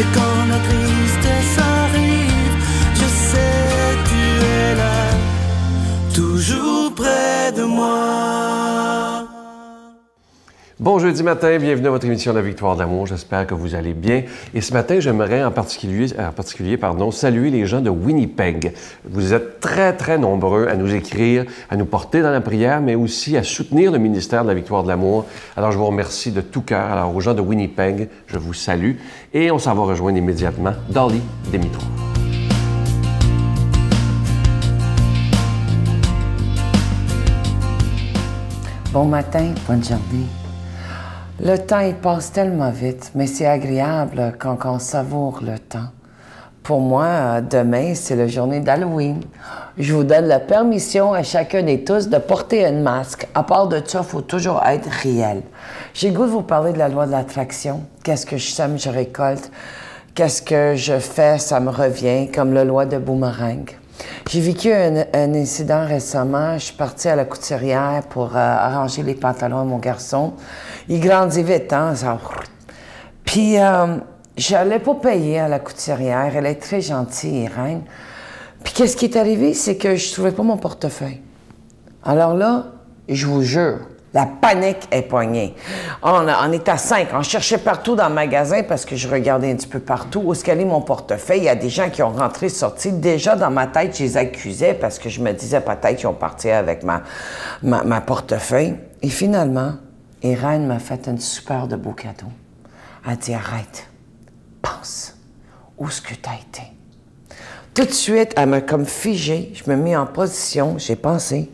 Et quand la tristesse arrive, je sais tu es là, toujours près de moi. Bon jeudi matin, bienvenue à votre émission La Victoire de l'amour. J'espère que vous allez bien. Et ce matin, j'aimerais en particulier saluer les gens de Winnipeg. Vous êtes très nombreux à nous écrire, à nous porter dans la prière, mais aussi à soutenir le ministère de La Victoire de l'amour. Alors, je vous remercie de tout cœur. Alors, aux gens de Winnipeg, je vous salue. Et on s'en va rejoindre immédiatement Dolly Dimitrov. Bon matin, bonne journée. Le temps, il passe tellement vite, mais c'est agréable quand on savoure le temps. Pour moi, demain, c'est la journée d'Halloween. Je vous donne la permission à chacun et tous de porter un masque. À part de ça, il faut toujours être réel. J'ai le goût de vous parler de la loi de l'attraction. Qu'est-ce que je sème, je récolte. Qu'est-ce que je fais, ça me revient, comme la loi de boomerang. J'ai vécu un incident récemment. Je suis partie à la couturière pour arranger les pantalons à mon garçon. Il grandit vite, hein? Ça... Puis, j'allais pas payer à la couturière. Elle est très gentille, Irène. Puis, qu'est-ce qui est arrivé? C'est que je trouvais pas mon portefeuille. Alors là, je vous jure, la panique est poignée. On est à 5. On cherchait partout dans le magasin parce que je regardais un petit peu partout. Où est-ce qu'elle est mon portefeuille? Il y a des gens qui ont rentré, sorti. Déjà, dans ma tête, je les accusais parce que je me disais peut-être qu'ils ont parti avec ma portefeuille. Et finalement, Irène m'a fait un super de beau cadeau. Elle a dit, arrête, pense, où est-ce que tu as été? Tout de suite, elle m'a comme figée. Je me mis en position, j'ai pensé.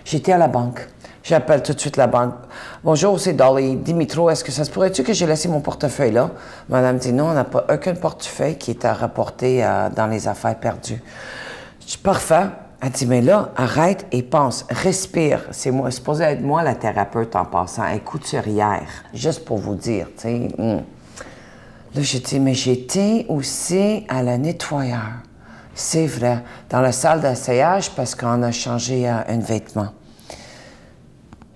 J'étais à la banque. J'appelle tout de suite la banque. Bonjour, c'est Dolly Dimitrov. Est-ce que ça se pourrait-tu que j'ai laissé mon portefeuille là? Madame dit non, on n'a pas aucun portefeuille qui est à rapporter dans les affaires perdues. Je dis parfait. Elle dit mais là, arrête et pense, respire. C'est moi, supposé être moi la thérapeute en passant, un couturière, juste pour vous dire, tu sais. Là, j'ai dit mais j'étais aussi à la nettoyeur. C'est vrai, dans la salle d'essayage parce qu'on a changé un vêtement.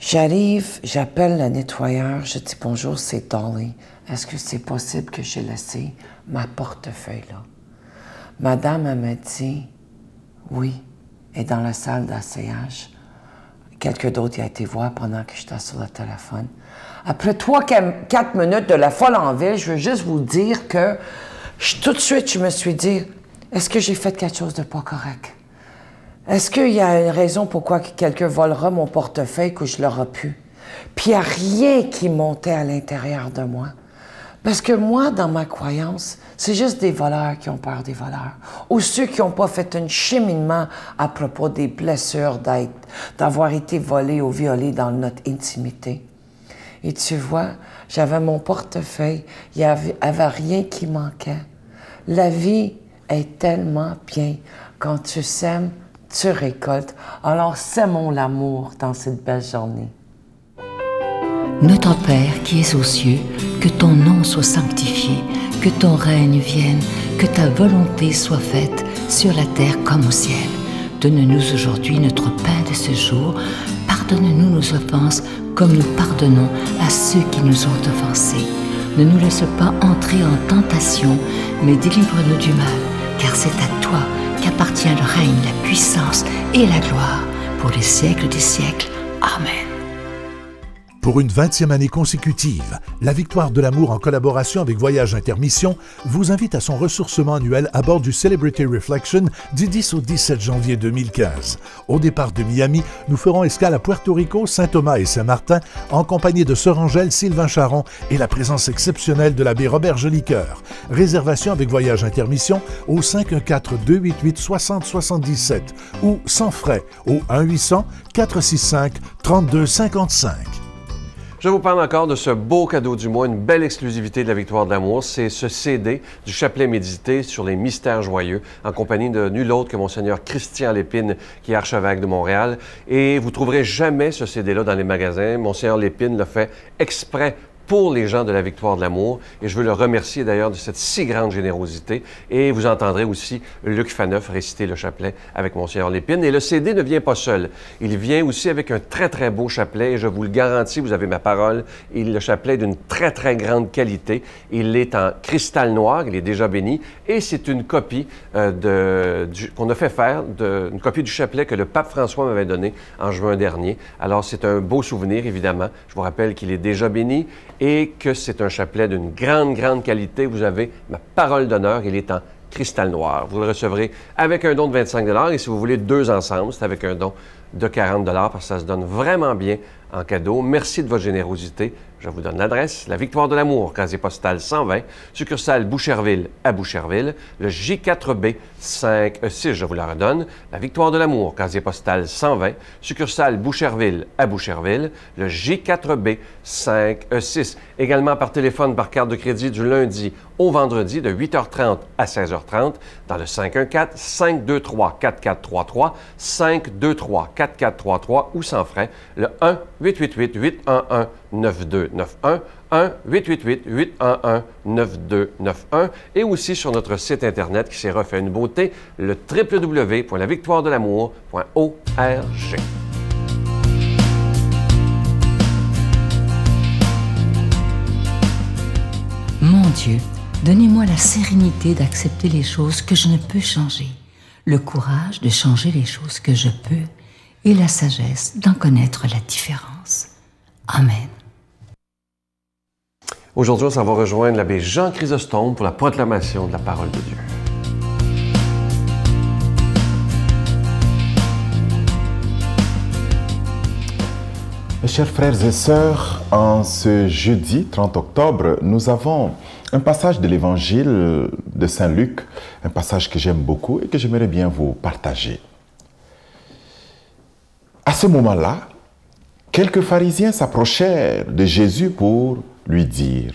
J'arrive, j'appelle le nettoyeur, je dis « Bonjour, c'est Dolly. Est-ce que c'est possible que j'ai laissé ma portefeuille là? » Madame, elle m'a dit « Oui, elle est dans la salle d'asseyage. » Quelqu'un d'autre a été voir pendant que j'étais sur le téléphone. Après 3-4 minutes de la folle en ville, je veux juste vous dire que tout de suite, je me suis dit « Est-ce que j'ai fait quelque chose de pas correct? » Est-ce qu'il y a une raison pourquoi quelqu'un volera mon portefeuille que je l'aurai pu? Puis il n'y a rien qui montait à l'intérieur de moi. Parce que moi, dans ma croyance, c'est juste des voleurs qui ont peur des voleurs. Ou ceux qui n'ont pas fait un cheminement à propos des blessures d'avoir été volés ou violés dans notre intimité. Et tu vois, j'avais mon portefeuille, il n'y avait rien qui manquait. La vie est tellement bien quand tu sèmes, tu récoltes. Alors, sèmons l'amour dans cette belle journée. Notre Père qui es aux cieux, que ton nom soit sanctifié, que ton règne vienne, que ta volonté soit faite sur la terre comme au ciel. Donne-nous aujourd'hui notre pain de ce jour. Pardonne-nous nos offenses comme nous pardonnons à ceux qui nous ont offensés. Ne nous laisse pas entrer en tentation, mais délivre-nous du mal, car c'est à toi qu'appartient le règne, la puissance et la gloire pour les siècles des siècles. Amen. Pour une 20e année consécutive, La Victoire de l'amour, en collaboration avec Voyage Intermission, vous invite à son ressourcement annuel à bord du Celebrity Reflection du 10 au 17 janvier 2015. Au départ de Miami, nous ferons escale à Puerto Rico, Saint-Thomas et Saint-Martin, en compagnie de Sœur Angèle, Sylvain Charon et la présence exceptionnelle de l'abbé Robert Jolicoeur. Réservation avec Voyage Intermission au 514-288-6077 ou sans frais au 1-800-465-3255. Je vous parle encore de ce beau cadeau du mois, une belle exclusivité de La Victoire de l'amour. C'est ce CD du chapelet médité sur les mystères joyeux, en compagnie de nul autre que Monseigneur Christian Lépine, qui est archevêque de Montréal. Et vous ne trouverez jamais ce CD-là dans les magasins. Monseigneur Lépine l'a fait exprès pour les gens de la Victoire de l'Amour. Et je veux le remercier d'ailleurs de cette si grande générosité. Et vous entendrez aussi Luc Faneuf réciter le chapelet avec Monseigneur Lépine. Et le CD ne vient pas seul. Il vient aussi avec un très, très beau chapelet. Et je vous le garantis, vous avez ma parole. Le chapelet est d'une très, très grande qualité. Il est en cristal noir. Il est déjà béni. Et c'est une copie qu'on a fait faire, une copie du chapelet que le pape François m'avait donné en juin dernier. Alors, c'est un beau souvenir, évidemment. Je vous rappelle qu'il est déjà béni et que c'est un chapelet d'une grande, grande qualité. Vous avez ma parole d'honneur, il est en cristal noir. Vous le recevrez avec un don de 25 $ et si vous voulez deux ensemble, c'est avec un don de 40 $ parce que ça se donne vraiment bien en cadeau. Merci de votre générosité. Je vous donne l'adresse, la Victoire de l'Amour, casier postal 120, succursale Boucherville à Boucherville, le J4B 5E6, je vous la redonne, la Victoire de l'Amour, casier postal 120, succursale Boucherville à Boucherville, le J4B 5E6. Également par téléphone, par carte de crédit du lundi au vendredi de 8h30 à 16h30 dans le 514-523-4433, 523-4433 ou sans frais, le 1-888-811-9291, 1-888-811-9291 et aussi sur notre site Internet qui s'est refait une beauté, le www.lavictoiredelamour.org. Mon Dieu, donnez-moi la sérénité d'accepter les choses que je ne peux changer, le courage de changer les choses que je peux et la sagesse d'en connaître la différence. Amen. Aujourd'hui, on s'en va rejoindre l'abbé Jean Chrysostome pour la proclamation de la parole de Dieu. Mes chers frères et sœurs, en ce jeudi 30 octobre, nous avons un passage de l'évangile de Saint Luc, un passage que j'aime beaucoup et que j'aimerais bien vous partager. À ce moment-là, quelques pharisiens s'approchèrent de Jésus pour lui dire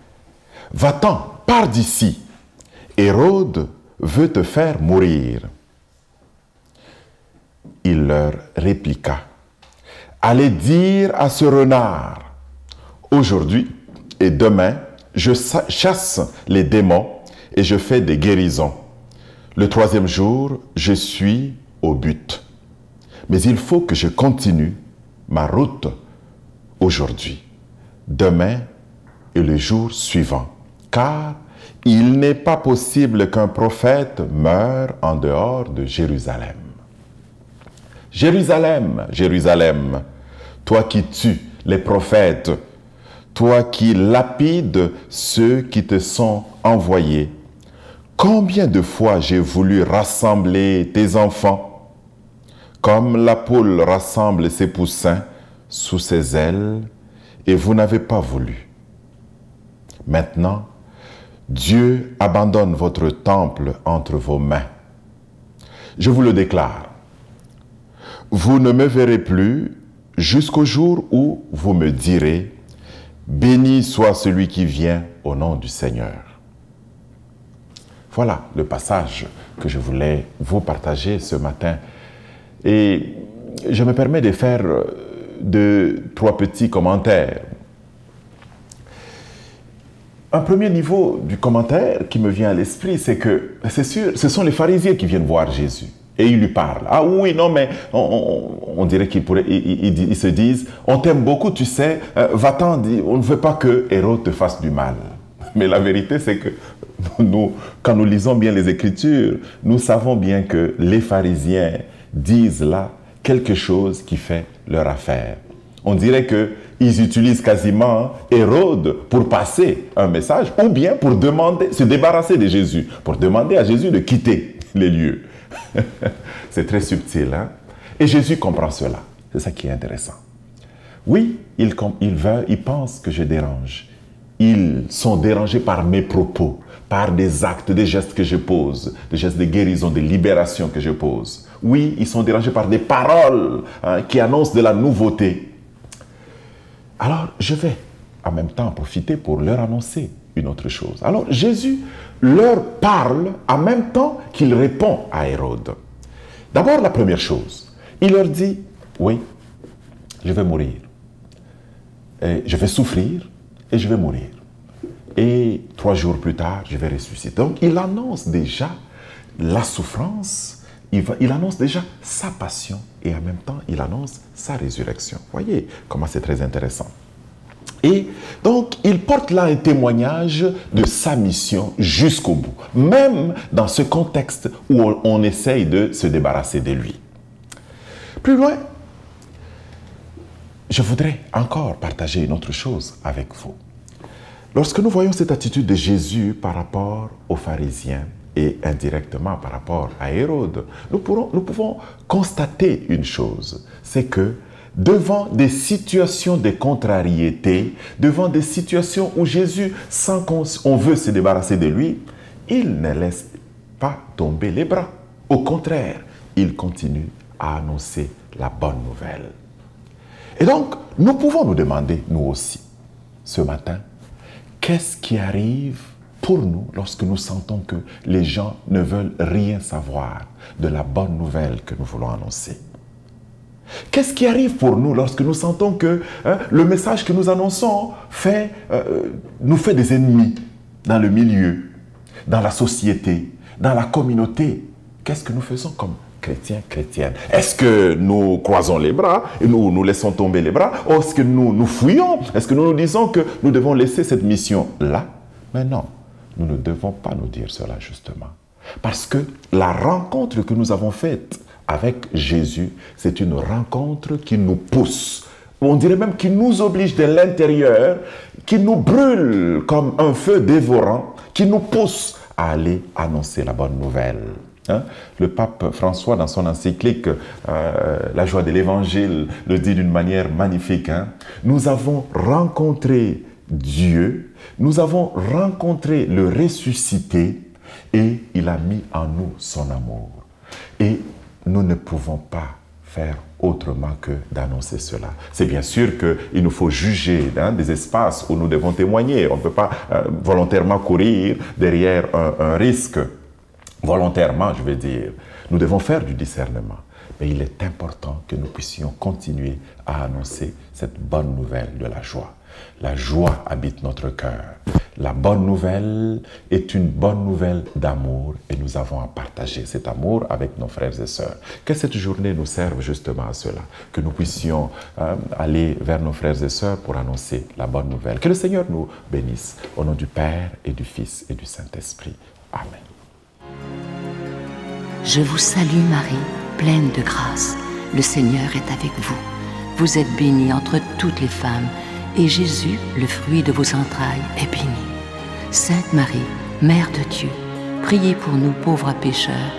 « Va-t'en, pars d'ici, Hérode veut te faire mourir. » Il leur répliqua « Allez dire à ce renard, aujourd'hui et demain, je chasse les démons et je fais des guérisons. Le troisième jour, je suis au but. Mais il faut que je continue ma route aujourd'hui, demain et le jour suivant, car il n'est pas possible qu'un prophète meure en dehors de Jérusalem. Jérusalem, Jérusalem, toi qui tues les prophètes, toi qui lapides ceux qui te sont envoyés, combien de fois j'ai voulu rassembler tes enfants, comme la poule rassemble ses poussins sous ses ailes, et vous n'avez pas voulu. Maintenant, Dieu abandonne votre temple entre vos mains. Je vous le déclare, vous ne me verrez plus jusqu'au jour où vous me direz « Béni soit celui qui vient au nom du Seigneur ». Voilà le passage que je voulais vous partager ce matin. Et je me permets de faire trois petits commentaires. Un premier niveau du commentaire qui me vient à l'esprit, c'est que, c'est sûr, ce sont les pharisiens qui viennent voir Jésus. Et ils lui parlent. Ah oui, non, mais on dirait qu'ils se disent, on t'aime beaucoup, tu sais, va-t'en, on ne veut pas que Hérode te fasse du mal. Mais la vérité, c'est que nous, quand nous lisons bien les Écritures, nous savons bien que les pharisiens disent là quelque chose qui fait leur affaire. On dirait qu'ils utilisent quasiment Hérode pour passer un message ou bien pour demander, se débarrasser de Jésus, pour demander à Jésus de quitter les lieux. C'est très subtil, hein? Et Jésus comprend cela. C'est ça qui est intéressant. Oui, ils pensent que je dérange. Ils sont dérangés par mes propos, par des actes, des gestes que je pose, des gestes de guérison, de libération que je pose. Oui, ils sont dérangés par des paroles qui annoncent de la nouveauté. Alors, je vais en même temps profiter pour leur annoncer une autre chose. Alors, Jésus leur parle en même temps qu'il répond à Hérode. D'abord, la première chose, il leur dit, oui, je vais mourir, et je vais souffrir, et je vais mourir. Et 3 jours plus tard, je vais ressusciter. Donc, il annonce déjà la souffrance, il annonce déjà sa passion et en même temps, il annonce sa résurrection. Voyez comment c'est très intéressant. Et donc, il porte là un témoignage de sa mission jusqu'au bout, même dans ce contexte où on essaye de se débarrasser de lui. Plus loin, je voudrais encore partager une autre chose avec vous. Lorsque nous voyons cette attitude de Jésus par rapport aux pharisiens et indirectement par rapport à Hérode, nous pouvons constater une chose, c'est que devant des situations de contrariété, devant des situations où Jésus sent qu'on veut se débarrasser de lui, il ne laisse pas tomber les bras. Au contraire, il continue à annoncer la bonne nouvelle. Et donc, nous pouvons nous demander, nous aussi, ce matin, qu'est-ce qui arrive pour nous lorsque nous sentons que les gens ne veulent rien savoir de la bonne nouvelle que nous voulons annoncer? Qu'est-ce qui arrive pour nous lorsque nous sentons que le message que nous annonçons nous fait des ennemis dans le milieu, dans la société, dans la communauté? Qu'est-ce que nous faisons comme chrétiens, chrétiennes? Est-ce que nous croisons les bras et nous laissons tomber les bras? Ou est-ce que nous fuyons? Est-ce que nous nous disons que nous devons laisser cette mission-là? Mais non, nous ne devons pas nous dire cela justement. Parce que la rencontre que nous avons faite avec Jésus, c'est une rencontre qui nous pousse, on dirait même qui nous oblige de l'intérieur, qui nous brûle comme un feu dévorant, qui nous pousse à aller annoncer la bonne nouvelle. Le pape François, dans son encyclique La joie de l'Évangile, le dit d'une manière magnifique. Nous avons rencontré Dieu, nous avons rencontré le ressuscité et il a mis en nous son amour. Et nous ne pouvons pas faire autrement que d'annoncer cela. C'est bien sûr qu'il nous faut juger des espaces où nous devons témoigner. On ne peut pas volontairement courir derrière un risque. Volontairement, je veux dire. Nous devons faire du discernement. Mais il est important que nous puissions continuer à annoncer cette bonne nouvelle de la joie. La joie habite notre cœur. La bonne nouvelle est une bonne nouvelle d'amour et nous avons à partager cet amour avec nos frères et sœurs. Que cette journée nous serve justement à cela, que nous puissions aller vers nos frères et sœurs pour annoncer la bonne nouvelle. Que le Seigneur nous bénisse au nom du Père et du Fils et du Saint-Esprit. Amen. Je vous salue Marie, pleine de grâce. Le Seigneur est avec vous. Vous êtes bénie entre toutes les femmes, et Jésus, le fruit de vos entrailles, est béni. Sainte Marie, Mère de Dieu, priez pour nous pauvres pécheurs,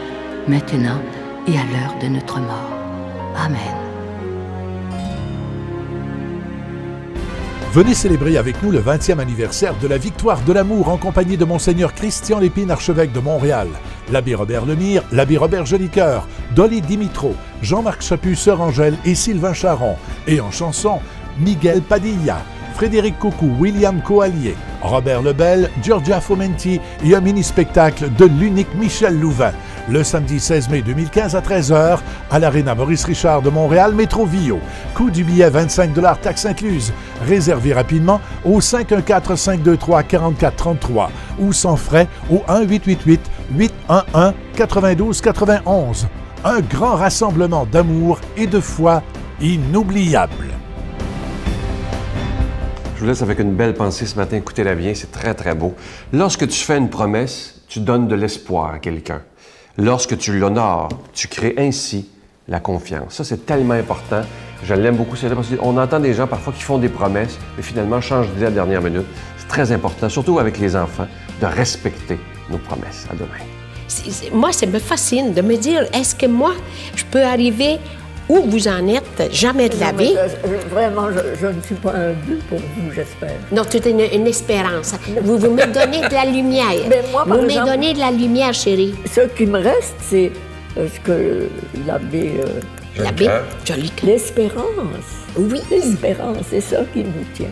maintenant et à l'heure de notre mort. Amen. Venez célébrer avec nous le 20e anniversaire de la Victoire de l'amour en compagnie de Monseigneur Christian Lépine, archevêque de Montréal, l'abbé Robert Lemire, l'abbé Robert Jolicoeur, Dolly Dimitro, Jean-Marc Chaput, Sœur Angèle et Sylvain Charon. Et en chanson, Miguel Padilla, Frédéric Coucou, William Coallier, Robert Lebel, Giorgia Fomenti et un mini-spectacle de l'unique Michel Louvain. Le samedi 16 mai 2015 à 13h à l'Arena Maurice Richard de Montréal, Métro Vio. Coût du billet 25 $, taxes incluses. Réservez rapidement au 514-523-4433 ou sans frais au 1-888-811-9291. Un grand rassemblement d'amour et de foi inoubliable. Je vous laisse avec une belle pensée ce matin. Écoutez-la bien, c'est très, très beau. Lorsque tu fais une promesse, tu donnes de l'espoir à quelqu'un. Lorsque tu l'honores, tu crées ainsi la confiance. Ça, c'est tellement important. Je l'aime beaucoup. On entend des gens parfois qui font des promesses, mais finalement changent d'idée à la dernière minute. C'est très important, surtout avec les enfants, de respecter nos promesses. À demain. Moi, ça me fascine de me dire, est-ce que moi, je peux arriver où vous en êtes, jamais de la vie? Vraiment, je ne suis pas un but pour vous, j'espère. Non, c'est une espérance. Vous me donnez de la lumière. Mais moi, vous me donnez de la lumière, chérie. Ce qui me reste, c'est ce que l'abbé... L'abbé Jolicoeur. L'espérance. Oui. L'espérance, c'est ça qui nous tient.